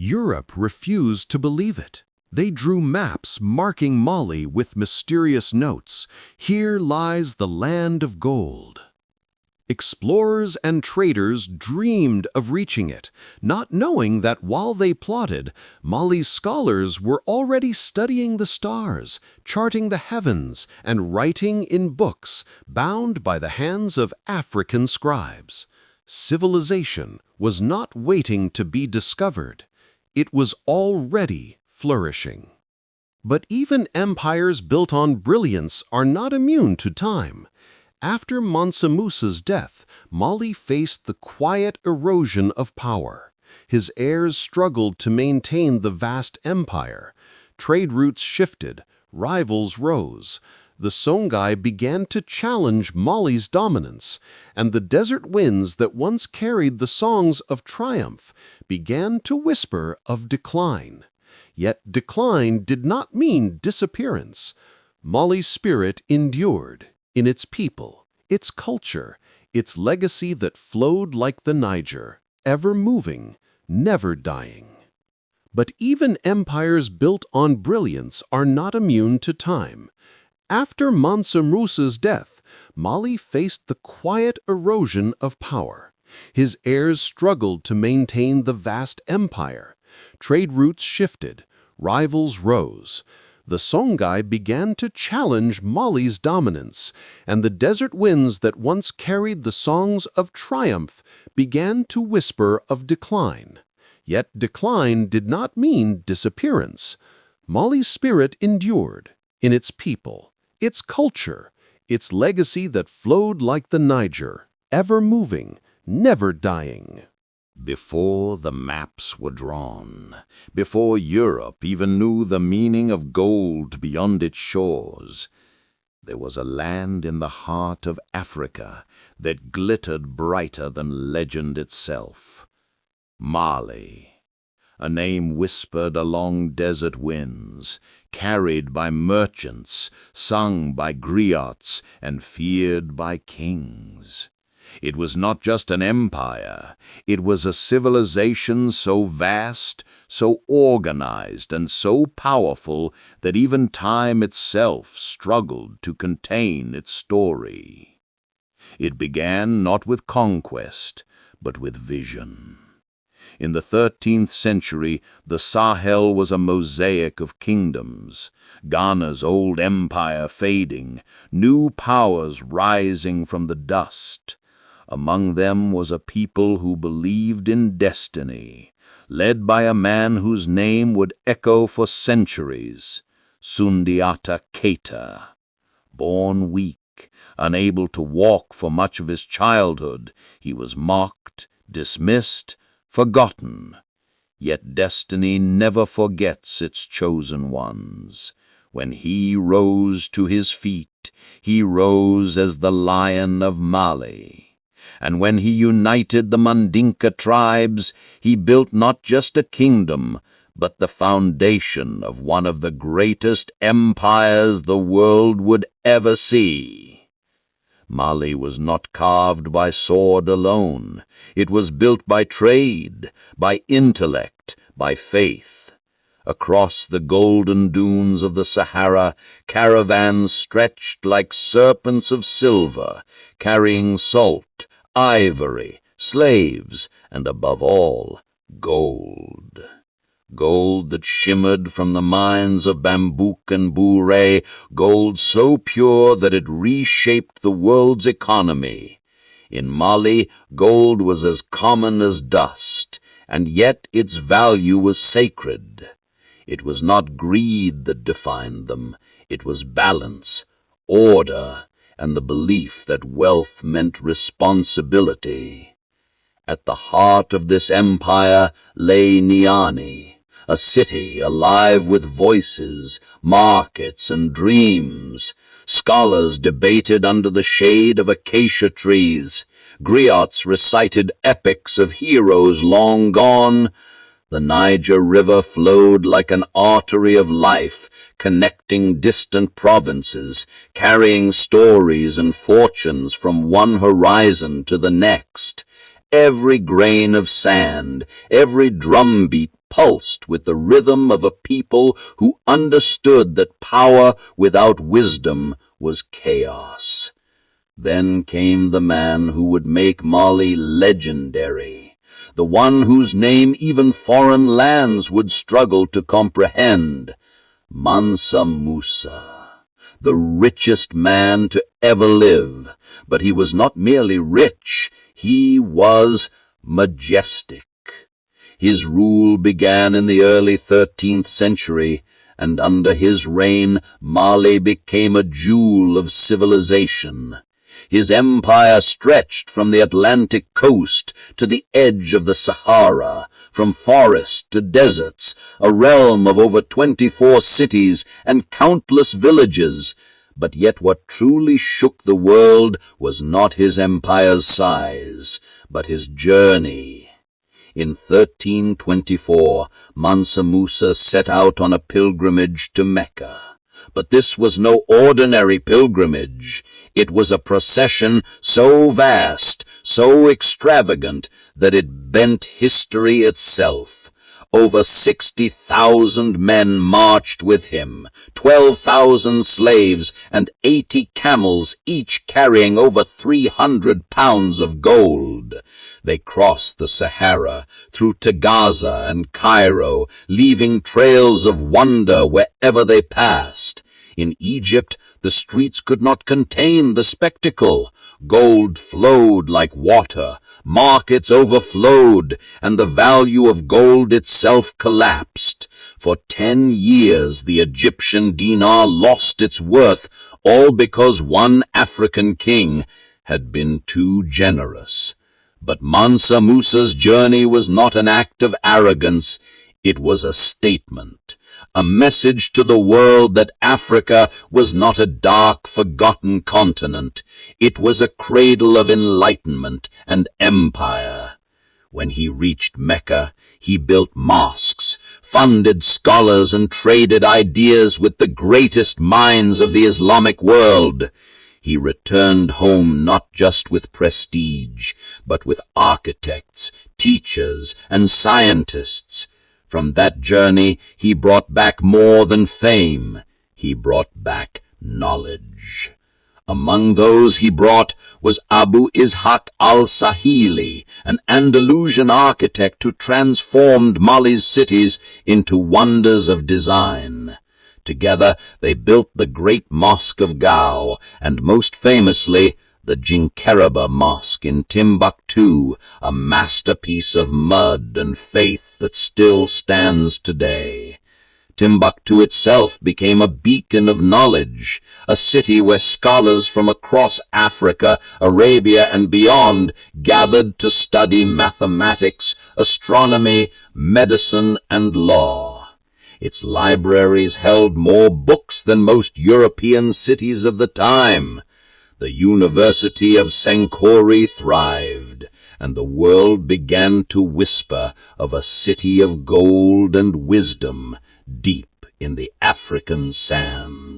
Europe refused to believe it. They drew maps marking Mali with mysterious notes. Here lies the land of gold. Explorers and traders dreamed of reaching it, not knowing that while they plotted, Mali's scholars were already studying the stars, charting the heavens, and writing in books bound by the hands of African scribes. Civilization was not waiting to be discovered. It was already flourishing. But even empires built on brilliance are not immune to time. After Mansa Musa's death, Mali faced the quiet erosion of power. His heirs struggled to maintain the vast empire. Trade routes shifted, rivals rose. The Songhai began to challenge Mali's dominance, and the desert winds that once carried the songs of triumph began to whisper of decline. Yet decline did not mean disappearance. Mali's spirit endured. In its people, its culture, its legacy that flowed like the Niger, ever moving, never dying. But even empires built on brilliance are not immune to time. After Mansa Musa's death, Mali faced the quiet erosion of power. His heirs struggled to maintain the vast empire. Trade routes shifted, rivals rose. The Songhai began to challenge Mali's dominance, and the desert winds that once carried the songs of triumph began to whisper of decline. Yet decline did not mean disappearance. Mali's spirit endured in its people, its culture, its legacy that flowed like the Niger, ever moving, never dying. Before the maps were drawn, before Europe even knew the meaning of gold beyond its shores, there was a land in the heart of Africa that glittered brighter than legend itself. Mali, a name whispered along desert winds, carried by merchants, sung by griots, and feared by kings. It was not just an empire, it was a civilization so vast, so organized, and so powerful that even time itself struggled to contain its story. It began not with conquest, but with vision. In the 13th century, the Sahel was a mosaic of kingdoms, Ghana's old empire fading, new powers rising from the dust. Among them was a people who believed in destiny, led by a man whose name would echo for centuries, Sundiata Keita. Born weak, unable to walk for much of his childhood, he was mocked, dismissed, forgotten. Yet destiny never forgets its chosen ones. When he rose to his feet, he rose as the Lion of Mali. And when he united the Mandinka tribes, he built not just a kingdom, but the foundation of one of the greatest empires the world would ever see. Mali was not carved by sword alone. It was built by trade, by intellect, by faith. Across the golden dunes of the Sahara, caravans stretched like serpents of silver, carrying salt, ivory, slaves, and above all, gold. Gold that shimmered from the mines of Bambouk and Bouré, gold so pure that it reshaped the world's economy. In Mali, gold was as common as dust, and yet its value was sacred. It was not greed that defined them, it was balance, order, and the belief that wealth meant responsibility. At the heart of this empire lay Niani, a city alive with voices, markets, and dreams. Scholars debated under the shade of acacia trees. Griots recited epics of heroes long gone. The Niger River flowed like an artery of life, connecting distant provinces, carrying stories and fortunes from one horizon to the next. Every grain of sand, every drumbeat pulsed with the rhythm of a people who understood that power without wisdom was chaos. Then came the man who would make Mali legendary, the one whose name even foreign lands would struggle to comprehend, Mansa Musa, the richest man to ever live. But he was not merely rich, he was majestic. His rule began in the early 13th century, and under his reign Mali became a jewel of civilization. His empire stretched from the Atlantic coast to the edge of the Sahara, from forest to deserts, a realm of over 24 cities and countless villages. But yet what truly shook the world was not his empire's size, but his journey. In 1324, Mansa Musa set out on a pilgrimage to Mecca. But this was no ordinary pilgrimage. It was a procession so vast, so extravagant, that it bent history itself. Over 60,000 men marched with him, 12,000 slaves, and 80 camels, each carrying over 300 pounds of gold. They crossed the Sahara, through Gaza and Cairo, leaving trails of wonder wherever they passed. In Egypt, the streets could not contain the spectacle. Gold flowed like water, markets overflowed, and the value of gold itself collapsed. For 10 years the Egyptian dinar lost its worth, all because one African king had been too generous. But Mansa Musa's journey was not an act of arrogance, it was a statement, a message to the world that Africa was not a dark, forgotten continent. It was a cradle of enlightenment and empire. When he reached Mecca, he built mosques, funded scholars, and traded ideas with the greatest minds of the Islamic world. He returned home not just with prestige, but with architects, teachers, and scientists. From that journey he brought back more than fame. He brought back knowledge. Among those he brought was Abu Ishaq al-Sahili, an Andalusian architect who transformed Mali's cities into wonders of design. Together they built the great Mosque of Gao, and most famously the Jinkeraba Mosque in Timbuktu, a masterpiece of mud and faith that still stands today. Timbuktu itself became a beacon of knowledge, a city where scholars from across Africa, Arabia, and beyond gathered to study mathematics, astronomy, medicine, and law. Its libraries held more books than most European cities of the time. The University of Sankore thrived, and the world began to whisper of a city of gold and wisdom deep in the African sand.